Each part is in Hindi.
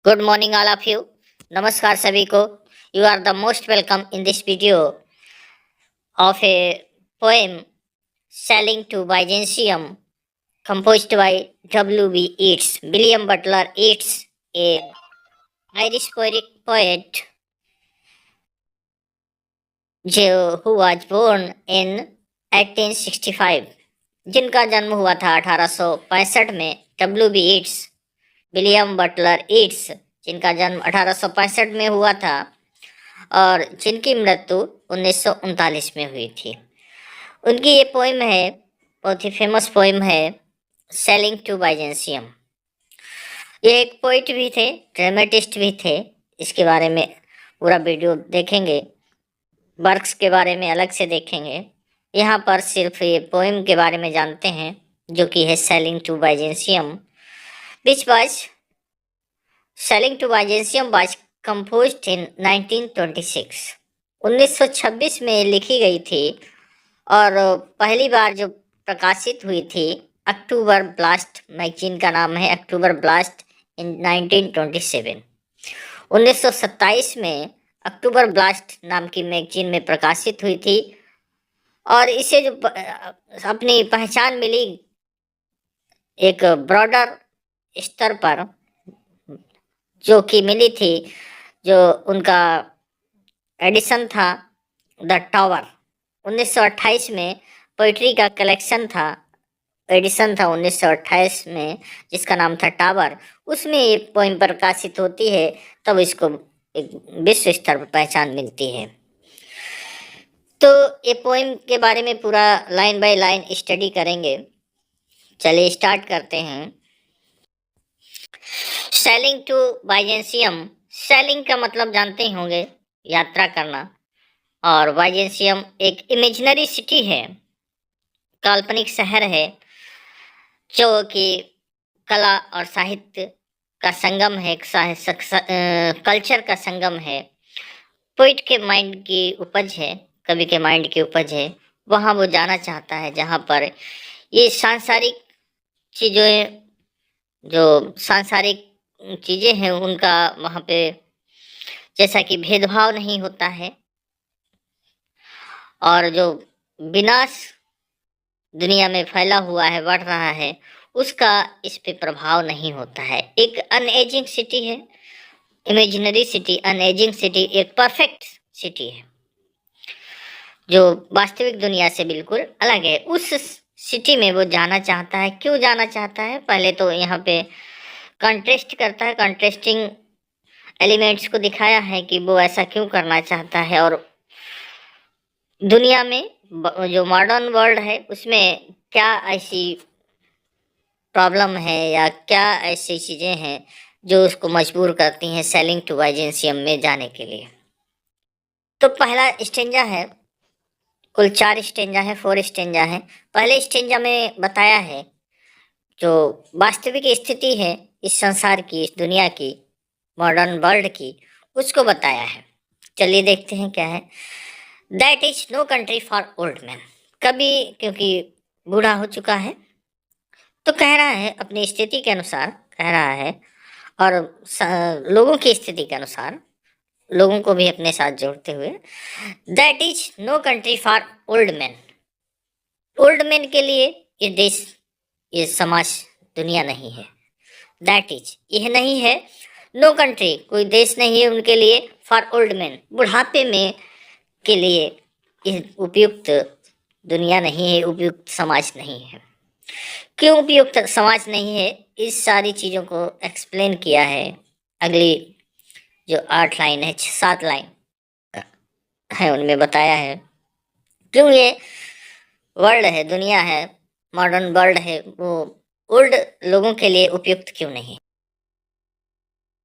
Good morning, all of you. नमस्कार सभी को. You are the most welcome in this video of a poem Sailing to Byzantium composed by W.B. Yeats. William Butler Yeats, a Irish poet who was born in 1865, जिनका जन्म हुआ था 1865 में. W.B. Yeats, William Butler Yeats, जिनका जन्म 1865 में हुआ था और जिनकी मृत्यु 1939 में हुई थी. उनकी ये पोइम है, बहुत ही फेमस पोइम है, सेलिंग टू बाइजेंशियम. ये एक पोइट भी थे, ड्रामेटिस्ट भी थे. इसके बारे में पूरा वीडियो देखेंगे, वर्क्स के बारे में अलग से देखेंगे. यहाँ पर सिर्फ ये पोइम के बारे में जानते हैं, जो कि है sailing to Byzantium, which was Sailing to Byzantium was composed in 1926. 1926 में लिखी गई थी और पहली बार जो प्रकाशित हुई थी अक्टूबर ब्लास्ट मैगजीन का नाम है अक्टूबर ब्लास्ट इन 1927. 1927 में अक्टूबर ब्लास्ट नाम की मैगजीन में प्रकाशित हुई थी और इसे जो अपनी पहचान मिली एक ब्रॉडर स्तर पर जो कि मिली थी, जो उनका एडिशन था द टावर. 1928 में पोइट्री का कलेक्शन था, एडिशन था 1928 में, जिसका नाम था टावर. उसमें ये पोइम प्रकाशित होती है, तब इसको एक विश्व स्तर पर पहचान मिलती है. तो ये पोइम के बारे में पूरा लाइन बाय लाइन स्टडी करेंगे. चलिए स्टार्ट करते हैं. Selling to बाइजेंशियम. सेलिंग का मतलब जानते ही होंगे, यात्रा करना, और बाइजेंशियम एक इमेजिनरी सिटी है, काल्पनिक शहर है, जो कि कला और साहित्य का संगम है, कल्चर का संगम है, पोइट के माइंड की उपज है, कवि के माइंड की उपज है. वहाँ वो जाना चाहता है जहाँ पर ये सांसारिक चीज़ें, जो सांसारिक चीज़ें हैं, उनका वहाँ पे जैसा कि भेदभाव नहीं होता है और जो विनाश दुनिया में फैला हुआ है, बढ़ रहा है, उसका इस पे प्रभाव नहीं होता है. एक अनएजिंग सिटी है, इमेजिनरी सिटी, अनएजिंग सिटी, एक परफेक्ट सिटी है जो वास्तविक दुनिया से बिल्कुल अलग है. उस सिटी में वो जाना चाहता है. क्यों जाना चाहता है? पहले तो यहाँ पे कंट्रेस्ट करता है, कंट्रेस्टिंग एलिमेंट्स को दिखाया है कि वो ऐसा क्यों करना चाहता है और दुनिया में जो मॉडर्न वर्ल्ड है उसमें क्या ऐसी प्रॉब्लम है या क्या ऐसी चीज़ें हैं जो उसको मजबूर करती हैं सेलिंग टू बाइजेंशियम में जाने के लिए. तो पहला स्टेंजा है, कुल 4 स्टेंजा है, 4 स्टेंजा है. पहले स्टेंजा में बताया है जो वास्तविक स्थिति है इस संसार की, इस दुनिया की, मॉडर्न वर्ल्ड की, उसको बताया है. चलिए देखते हैं क्या है. That is no country for old man. कभी क्योंकि बूढ़ा हो चुका है तो कह रहा है, अपनी स्थिति के अनुसार कह रहा है और लोगों की स्थिति के अनुसार लोगों को भी अपने साथ जोड़ते हुए, that is no country for old man. Old man के लिए ये देश, ये समाज, दुनिया नहीं है. दैट इज, यह नहीं है. नो कंट्री, कोई देश नहीं है उनके लिए. फॉर ओल्ड मैन, बुढ़ापे में के लिए यह उपयुक्त दुनिया नहीं है, उपयुक्त समाज नहीं है. क्यों उपयुक्त समाज नहीं है, इस सारी चीज़ों को एक्सप्लेन किया है. अगली जो 8 लाइन है, 7 लाइन है, उनमें बताया है क्यों ये वर्ल्ड है, दुनिया है, मॉडर्न वर्ल्ड है, वो ओल्ड लोगों के लिए उपयुक्त क्यों नहीं.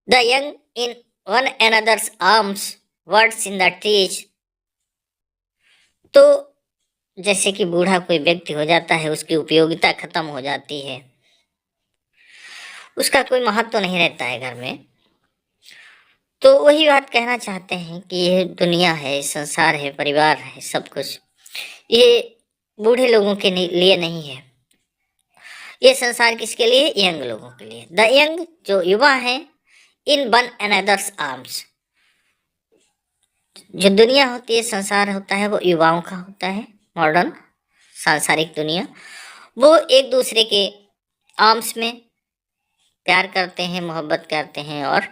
The young in one another's arms, words in the trees. तो जैसे कि बूढ़ा कोई व्यक्ति हो जाता है, उसकी उपयोगिता खत्म हो जाती है, उसका कोई महत्व तो नहीं रहता है घर में. तो वही बात कहना चाहते हैं कि ये दुनिया है, संसार है, परिवार है, सब कुछ ये बूढ़े लोगों के लिए नहीं है. ये संसार किसके लिए? यंग लोगों के लिए. द यंग, जो युवा हैं, इन वन अनदर्स आर्म्स। जो दुनिया होती है, संसार होता है, वो युवाओं का होता है। मॉडर्न सांसारिक दुनिया, वो एक दूसरे के आर्म्स में प्यार करते हैं, मोहब्बत करते हैं और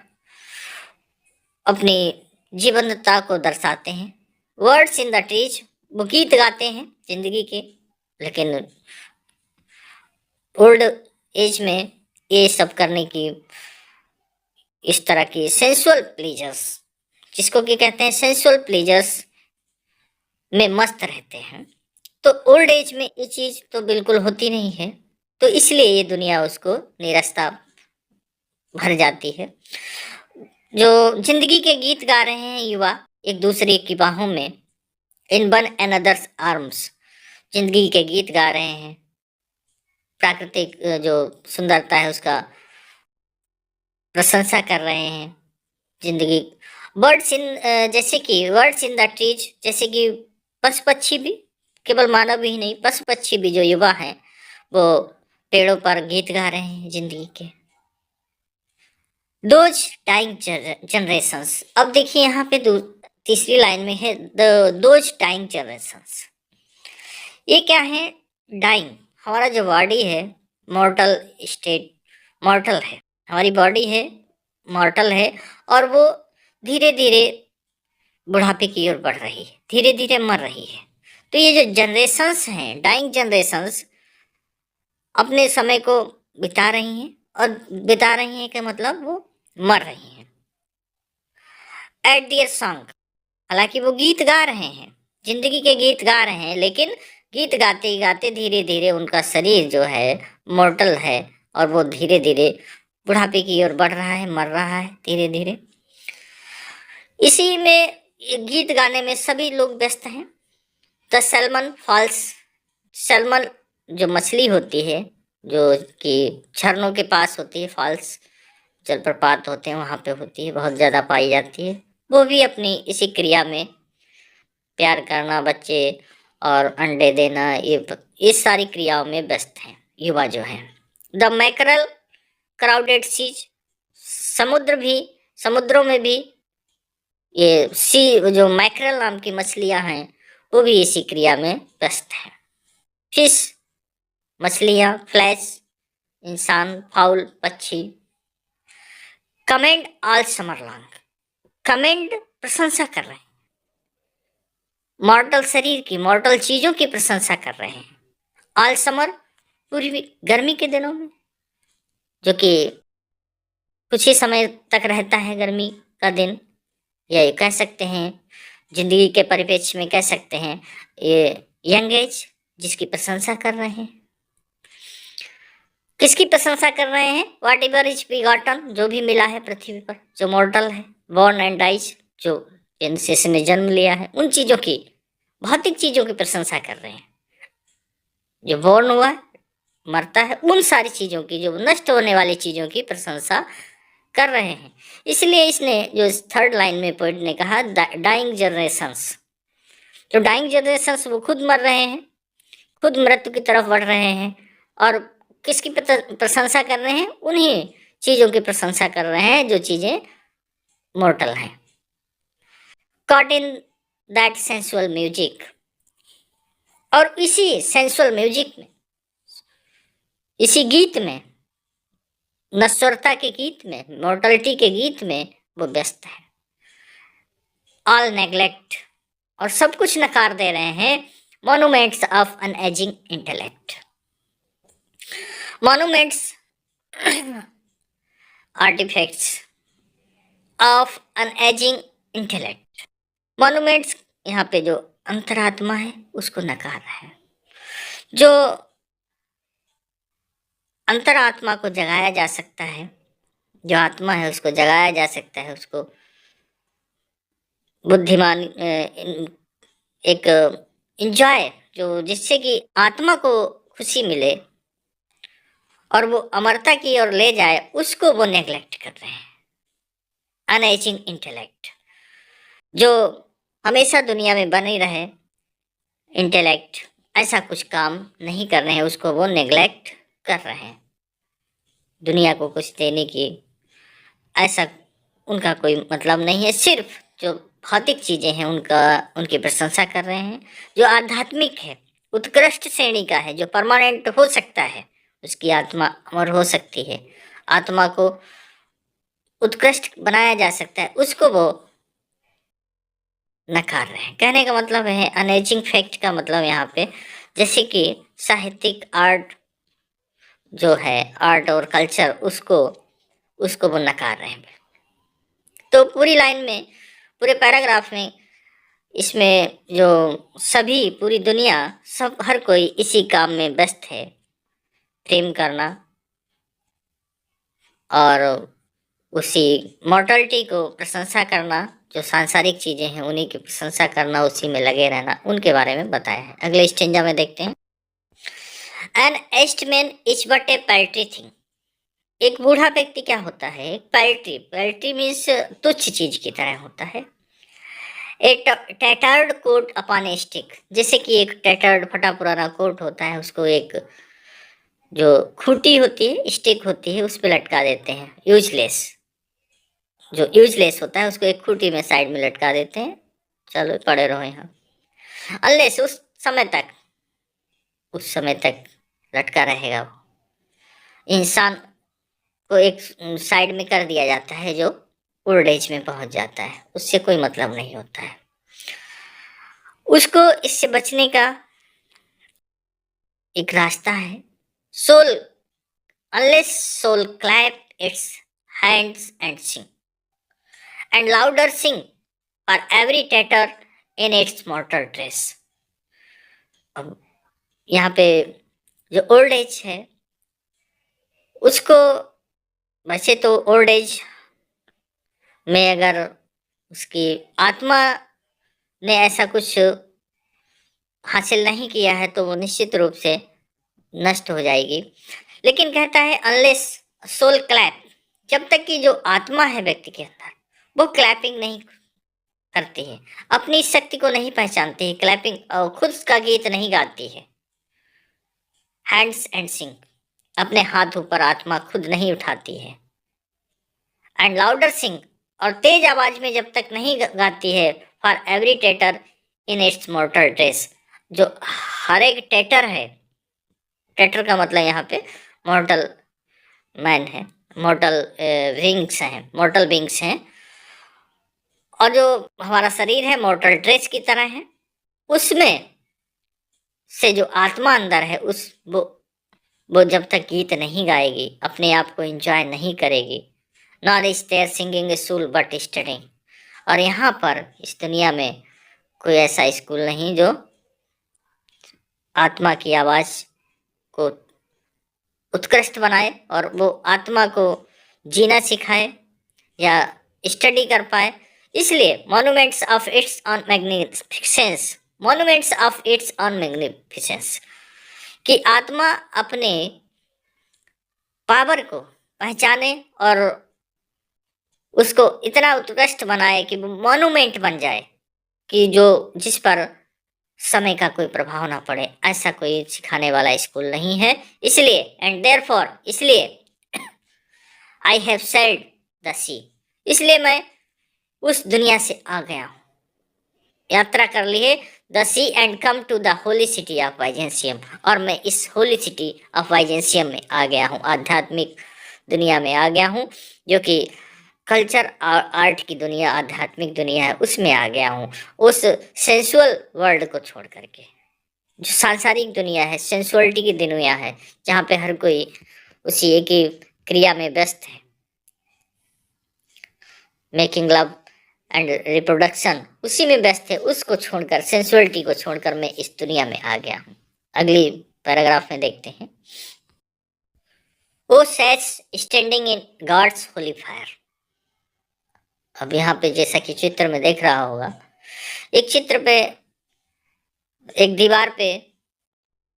अपनी जीवंतता को दर्शाते हैं। वर्ड्स इन द ट्रीज, वो गीत गाते हैं जिंदगी के, लेकिन ओल्ड एज में ये सब करने की, इस तरह की सेंसुअल प्लेजर्स, जिसको कि कहते हैं सेंसुअल प्लेजर्स में मस्त रहते हैं। तो ओल्ड एज में ये चीज़ तो बिल्कुल होती नहीं है, तो इसलिए ये दुनिया उसको निराशा भर जाती है। जो जिंदगी के गीत गा रहे हैं युवा एक दूसरे की बाहों में, इन वन अनदर्स आर्म्स, जिंदगी के गीत गा रहे हैं, प्राकृतिक जो सुंदरता है उसका प्रशंसा कर रहे हैं। जिंदगी बर्ड्स इन, जैसे कि वर्ड्स इन द ट्रीज, जैसे कि पशु पक्षी भी, केवल मानव ही नहीं, पशु पक्षी भी जो युवा हैं वो पेड़ों पर गीत गा रहे हैं जिंदगी के। दोज डाइंग जनरेशंस, अब देखिए यहाँ पे तीसरी लाइन में है दोज डाइंग जनरेशंस। ये क्या है? डाइंग, हमारा जो बॉडी है मॉर्टल स्टेट, मॉर्टल है, हमारी बॉडी है मॉर्टल है, और वो धीरे धीरे बुढ़ापे की ओर बढ़ रही है, धीरे धीरे मर रही है। तो ये जो जनरेशंस हैं, डाइंग जनरेशंस, अपने समय को बिता रही हैं, और बिता रही हैं का मतलब वो मर रही हैं। एट दियर सॉन्ग, हालांकि वो गीत गा रहे हैं, जिंदगी के गीत गा रहे हैं, लेकिन गीत गाते ही गाते धीरे धीरे उनका शरीर जो है मॉर्टल है, और वो धीरे धीरे बुढ़ापे की ओर बढ़ रहा है, मर रहा है धीरे धीरे। इसी में गीत गाने में सभी लोग व्यस्त हैं। द सैल्मन फॉल्स, सैल्मन जो मछली होती है, जो कि झरनों के पास होती है, फॉल्स जलप्रपात होते हैं वहाँ पे होती है, बहुत ज़्यादा पाई जाती है, वो भी अपनी इसी क्रिया में प्यार करना, बच्चे और अंडे देना, ये सारी क्रियाओं में व्यस्त हैं युवा जो हैं। द मैकरल क्राउडेड सीज, समुद्र भी, समुद्रों में भी ये जो मैकरल नाम की मछलियां हैं वो भी इसी क्रिया में व्यस्त हैं। फिश, मछलियां, फ्लैश, इंसान, फाउल, पक्षी। Commend all summer long, commend प्रशंसा कर रहे हैं, मॉर्टल शरीर की, मॉर्टल चीजों की प्रशंसा कर रहे हैं। ऑल समर, पूरी गर्मी के दिनों में, जो कि कुछ ही समय तक रहता है गर्मी का दिन, या ये कह सकते हैं जिंदगी के परिप्रेक्ष्य में कह सकते हैं ये यंग एज, जिसकी प्रशंसा कर रहे हैं। किसकी प्रशंसा कर रहे हैं? वॉट एवर इज बिगॉटन, जो भी मिला है पृथ्वी पर, जो मॉर्टल है, बॉर्न एंड डाइज, जो जिनसे ने जन्म लिया है, उन चीजों की, भौतिक चीजों की प्रशंसा कर रहे हैं। जो बॉर्न हुआ है, मरता है, उन सारी चीजों की, जो नष्ट होने वाली चीजों की प्रशंसा कर रहे हैं। इसलिए इसने जो थर्ड लाइन में पोइट ने कहा डाइंग जनरेशंस, तो डाइंग जनरेशंस वो खुद मर रहे हैं, खुद मृत्यु की तरफ बढ़ रहे हैं, और किसकी प्रशंसा कर रहे हैं? उन्हीं चीजों की प्रशंसा कर रहे हैं जो चीजें मॉर्टल हैं। Caught in that sensual music, और इसी सेंसुअल म्यूजिक में, इसी गीत में, नश्वरता के गीत में, मॉर्टलिटी के गीत में वो व्यस्त है। ऑल नेग्लेक्ट, और सब कुछ नकार दे रहे हैं, monuments of an ageing intellect. Monuments, artifacts of an ageing intellect. Monuments, यहाँ पे जो अंतरात्मा है उसको नकार रहा है। जो अंतरात्मा को जगाया जा सकता है, जो आत्मा है उसको जगाया जा सकता है, उसको बुद्धिमान एक इंजॉय, जो जिससे कि आत्मा को खुशी मिले और वो अमरता की ओर ले जाए, उसको वो नेग्लेक्ट कर रहे हैं। अनएजिंग इंटेलेक्ट, जो हमेशा दुनिया में बनी रहे इंटेलेक्ट, ऐसा कुछ काम नहीं कर रहे हैं, उसको वो नेग्लेक्ट कर रहे हैं। दुनिया को कुछ देने की ऐसा उनका कोई मतलब नहीं है। सिर्फ जो भौतिक चीजें हैं उनकी प्रशंसा कर रहे हैं। जो आध्यात्मिक है, उत्कृष्ट श्रेणी का है, जो परमानेंट हो सकता है, उसकी आत्मा अमर हो सकती है, आत्मा को उत्कृष्ट बनाया जा सकता है, उसको वो नकार रहे हैं। कहने का मतलब है अनएजिंग फैक्ट का मतलब यहाँ पे जैसे कि साहित्यिक आर्ट जो है, आर्ट और कल्चर, उसको वो नकार रहे हैं। तो पूरी लाइन में, पूरे पैराग्राफ में, इसमें जो सभी, पूरी दुनिया, सब, हर कोई इसी काम में व्यस्त है, प्रेम करना और उसी मॉर्टलिटी को प्रशंसा करना, जो सांसारिक चीजें हैं उन्हीं की प्रशंसा करना, उसी में लगे रहना, उनके बारे में बताया है। अगले स्टेंजा में देखते हैं। An aged man is but a paltry thing. एक बूढ़ा व्यक्ति क्या होता है? एक पैल्ट्री, पैल्ट्री मीन्स तुच्छ चीज की तरह होता है। A tattered coat upon a stick, जैसे कि एक टैटर्ड, फटा पुराना कोट होता है, उसको एक जो खूंटी होती है, स्टिक होती है, उस पर लटका देते हैं। यूजलेस, जो यूजलेस होता है उसको एक खूंटी में साइड में लटका देते हैं, चलो पड़े रहो यहाँ, अनलेस उस समय तक लटका रहेगा। वो इंसान को एक साइड में कर दिया जाता है, जो ओल्ड एज में पहुंच जाता है, उससे कोई मतलब नहीं होता है। उसको इससे बचने का एक रास्ता है। Soul, unless soul clap its hands and sing and louder sing for every tatter in its mortal dress. अब यहाँ पे जो ओल्ड एज है, उसको, वैसे तो ओल्ड एज में अगर उसकी आत्मा ने ऐसा कुछ हासिल नहीं किया है तो वो निश्चित रूप से नष्ट हो जाएगी। लेकिन कहता है अनलेस सोल क्लैप, जब तक कि जो आत्मा है व्यक्ति के अंदर, वो क्लैपिंग नहीं करती है, अपनी शक्ति को नहीं पहचानती है, क्लैपिंग और खुद का गीत नहीं गाती है, हैंड्स एंड सिंग, अपने हाथ ऊपर आत्मा खुद नहीं उठाती है, एंड लाउडर सिंग, और तेज आवाज में जब तक नहीं गाती है, for every tatter in its mortal dress, जो हर एक टेटर है, टेटर का मतलब यहाँ पे मॉर्टल मैन है, मॉर्टल विंग्स हैं, मॉर्टल विंग्स हैं, और जो हमारा शरीर है मॉर्टल ड्रेस की तरह है, उसमें से जो आत्मा अंदर है, वो जब तक गीत नहीं गाएगी, अपने आप को एंजॉय नहीं करेगी, not is there singing a soul but studying. और यहाँ पर इस दुनिया में कोई ऐसा स्कूल नहीं जो आत्मा की आवाज को उत्कृष्ट बनाए और वो आत्मा को जीना सिखाए या स्टडी कर पाए। इसलिए monuments of its on magnificence, monuments of its on magnificence, कि आत्मा अपने पावर को पहचाने और उसको इतना उत्कृष्ट बनाए कि वो मॉन्यूमेंट बन जाए, कि जिस पर समय का कोई प्रभाव ना पड़े। ऐसा कोई सिखाने वाला स्कूल नहीं है। इसलिए एंड देयरफॉर, इसलिए आई हैव सेल्ड द सी, इसलिए मैं उस दुनिया से आ गया हूँ, यात्रा कर ली है, the sea and come to the holy city of Byzantium, और मैं इस होली सिटी ऑफ वाइजेंसियम में आ गया हूँ, आध्यात्मिक दुनिया में आ गया हूँ, जो कि कल्चर और आर्ट की दुनिया, आध्यात्मिक दुनिया है, उसमें आ गया हूँ, उस सेंसुअल वर्ल्ड को छोड़ करके। जो सांसारिक दुनिया है, सेंसुअलिटी की दुनिया है, जहाँ पे हर कोई उसी एक ही क्रिया में व्यस्त है, मेकिंग लव एंड रिप्रोडक्शन, उसी में व्यस्त है, उसको छोड़कर, सेंसुअलिटी को छोड़कर मैं इस दुनिया में आ गया हूँ। अगली पैराग्राफ में देखते हैं। ओ सैट्स standing in God's holy fire. अब यहाँ पे जैसा कि चित्र में देख रहा होगा, एक चित्र पे, एक दीवार पे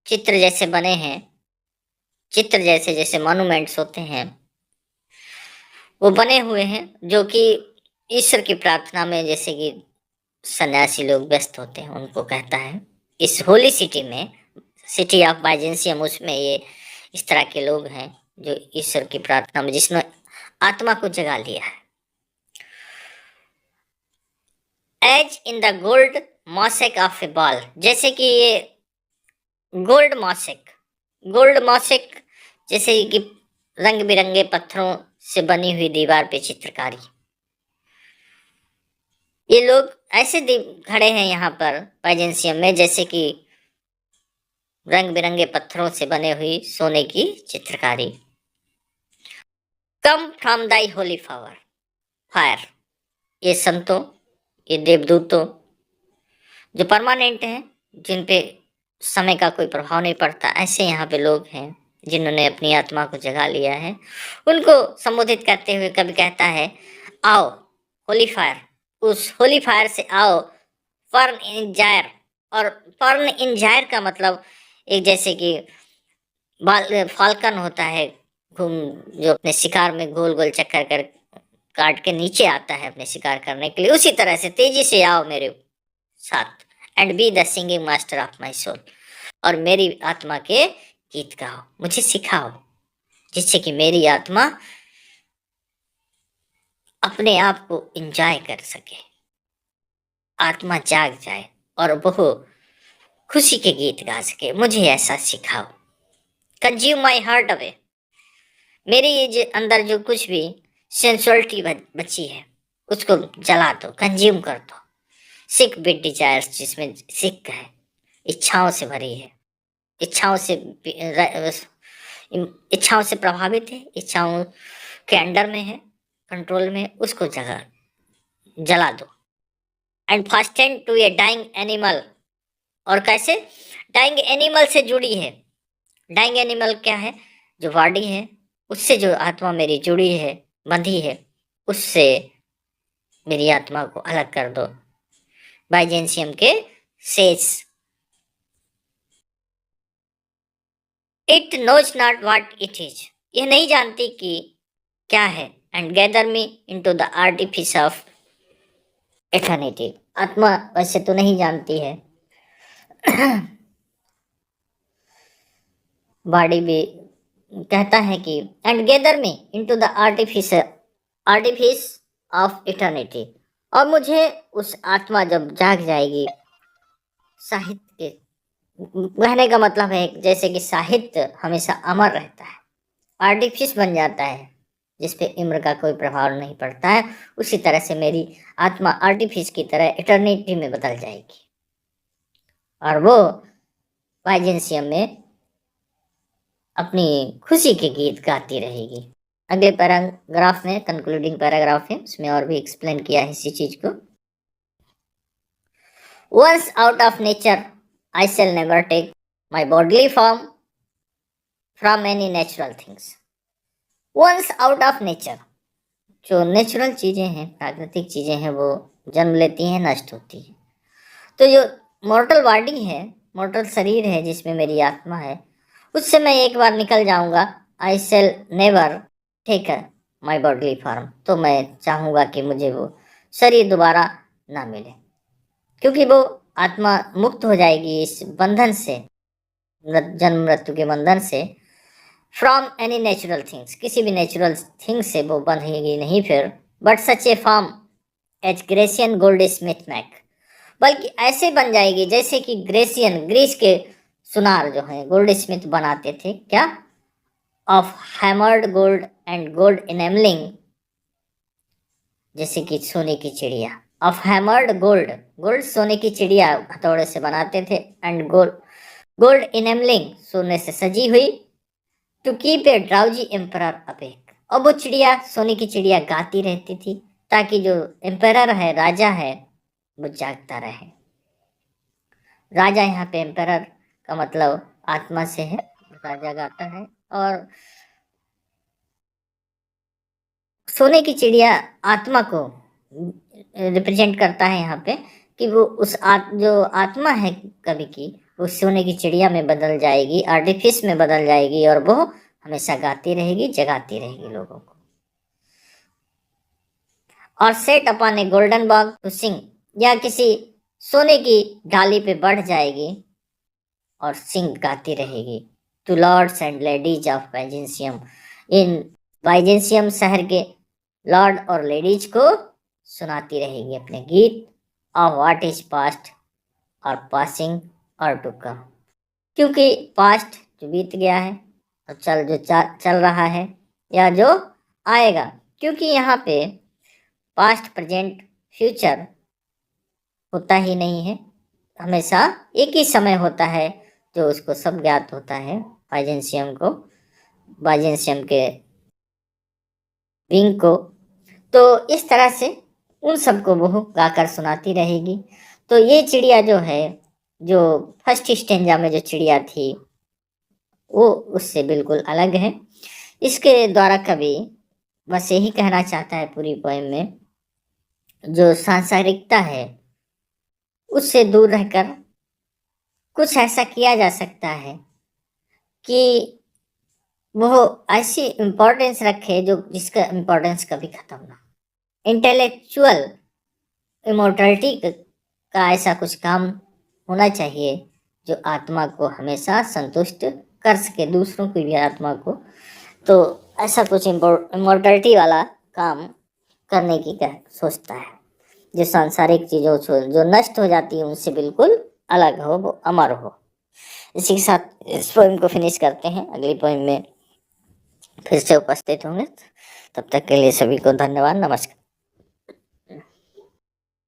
चित्र जैसे बने हैं, चित्र जैसे जैसे मॉन्यूमेंट्स होते हैं, वो बने हुए हैं, जो कि ईश्वर की प्रार्थना में, जैसे कि सन्यासी लोग व्यस्त होते हैं, उनको कहता है। इस होली सिटी में, सिटी ऑफ बाइजेंसियम, उसमें ये इस तरह के लोग हैं जो ईश्वर की प्रार्थना में, जिसने आत्मा को जगा लिया है। As in the gold mosaic of a wall, जैसे कि ये गोल्ड मॉसेक जैसे कि रंग बिरंगे पत्थरों से बनी हुई दीवार पे चित्रकारी। ये लोग ऐसे खड़े हैं यहाँ पर बाइजेंसियम में जैसे कि रंग बिरंगे पत्थरों से बने हुई सोने की चित्रकारी। Come from thy Holi fire, ये संतों, ये देवदूतों जो परमानेंट हैं, जिन पे समय का कोई प्रभाव नहीं पड़ता, ऐसे यहाँ पे लोग हैं जिन्होंने अपनी आत्मा को जगा लिया है। उनको संबोधित करते हुए कभी कहता है, आओ होली फायर, उस होली फायर से आओ, फर्न इन जायर। और फर्न इन जायर का मतलब एक जैसे कि फाल्कन होता है, घूम जो अपने शिकार में गोल गोल चक्कर कर काट के नीचे आता है अपने शिकार करने के लिए, उसी तरह से तेजी से आओ मेरे साथ, and be the singing master of my soul, और मेरी आत्मा के गीत गाओ, मुझे सिखाओ, जिससे कि मेरी आत्मा अपने आप को एंजॉय कर सके, आत्मा जाग जाए और वो खुशी के गीत गा सके। मुझे ऐसा सिखाओ। कंज्यूम माई हार्ट अवे, मेरे ये अंदर जो कुछ भी सेंसुअलिटी बची है उसको जला दो, कंज्यूम कर दो। सिक विद डिजायर्स, जिसमें सिक है, इच्छाओं से भरी है, इच्छाओं से प्रभावित है, इच्छाओं के अंडर में है, कंट्रोल में, उसको जला दो। And fasten to a dying animal, और कैसे डाइंग एनिमल से जुड़ी है। डाइंग एनिमल क्या है? जो बॉडी है, उससे जो आत्मा मेरी जुड़ी है, बंधी है, उससे मेरी आत्मा को अलग कर दो। बाइजेंसियम के says, it knows not what it is, यह नहीं जानती कि क्या है। And gather me into the artifice of eternity, आत्मा वैसे तो नहीं जानती है, बॉडी भी कहता है कि and gather me into the artifice of eternity, और मुझे उस आत्मा जब जाग जाएगी, साहित्य के कहने का मतलब है जैसे कि साहित्य हमेशा अमर रहता है, आर्टिफिस बन जाता है जिस पे उम्र का कोई प्रभाव नहीं पड़ता है, उसी तरह से मेरी आत्मा आर्टिफिस की तरह इटर्निटी में बदल जाएगी और वो बाइजेंसियम में अपनी खुशी के गीत गाती रहेगी। अगले पैराग्राफ में, कंक्लूडिंग पैराग्राफ है, उसमें और भी एक्सप्लेन किया है इसी चीज को। Once out of nature I shall never take my bodily form from any natural things. Once out of nature, जो नेचुरल चीजें हैं, प्राकृतिक चीजें हैं, वो जन्म लेती हैं, नष्ट होती हैं। तो जो मॉर्टल बॉडी है, मॉर्टल शरीर है जिसमें मेरी आत्मा है, उससे मैं एक बार निकल जाऊंगा। I shall never take my bodily form, तो मैं चाहूँगा कि मुझे वो शरीर दोबारा ना मिले, क्योंकि वो आत्मा मुक्त हो जाएगी इस बंधन से, जन्म मृत्यु के बंधन से। फ्रॉम एनी नेचुरल थिंग्स, किसी भी नेचुरल थिंग से वो बंधेगी नहीं फिर। But such a form as Grecian goldsmith make, बल्कि ऐसे बन जाएगी जैसे कि ग्रेसियन, ग्रीस के सुनार जो है, गोल्ड स्मिथ बनाते थे, क्या? Of hammered gold and gold enamelling, जैसे कि सोने की चिड़िया। ऑफ हैमर्ड गोल्ड, गोल्ड सोने की चिड़िया हथौड़े से बनाते थे, एंड गोल्ड इनेमलिंग, सोने से सजी हुई। To keep a drowsy emperor awake, और वो चिड़िया, सोने की चिड़िया गाती रहती थी ताकि जो एम्परर है, राजा है, वो जागता रहे। राजा यहाँ पे एम्परर का मतलब आत्मा से है, राजा गाता है। और सोने की चिड़िया आत्मा को रिप्रेजेंट करता है यहाँ पे, कि वो उस जो आत्मा है कवि की, वो सोने की चिड़िया में बदल जाएगी, आर्टिफिस में बदल जाएगी, और वो हमेशा गाती रहेगी, जगाती रहेगी लोगों को। और set upon a golden bough to sing, या किसी सोने की डाली पे बढ़ जाएगी और सिंग गाती रहेगी। To lords and ladies of Byzantium, in Byzantium शहर के लॉर्ड और लेडीज को सुनाती रहेगी अपने गीत ऑफ व्हाट इज पास्ट और पासिंग और टू कम। क्योंकि पास्ट जो बीत गया है और चल रहा है या जो आएगा, क्योंकि यहाँ पे पास्ट प्रेजेंट फ्यूचर होता ही नहीं है, हमेशा एक ही समय होता है जो उसको सब ज्ञात होता है बाइजेंशियम के विंग को। तो इस तरह से उन सबको वो गाकर सुनाती रहेगी। तो ये चिड़िया जो है, जो फर्स्ट स्टेंजा में जो चिड़िया थी वो उससे बिल्कुल अलग है। इसके द्वारा कवि बस यही कहना चाहता है पूरी पोएम में, जो सांसारिकता है उससे दूर रहकर कुछ ऐसा किया जा सकता है कि वो ऐसी इम्पोर्टेंस रखे जो जिसका इम्पोर्टेंस कभी खत्म ना हो। इंटेलेक्चुअल इमोर्टलिटी का ऐसा कुछ काम होना चाहिए जो आत्मा को हमेशा संतुष्ट कर सके, दूसरों की भी आत्मा को। तो ऐसा कुछ इमोर्टलिटी वाला काम करने की सोचता है, जो सांसारिक चीज़ों जो नष्ट हो जाती है उनसे बिल्कुल अलग हो, वो अमर हो। इसी के साथ इस पोएम को फिनिश करते हैं, अगली पोएम में फिर से उपस्थित होंगे। तब तक के लिए सभी को धन्यवाद, नमस्कार।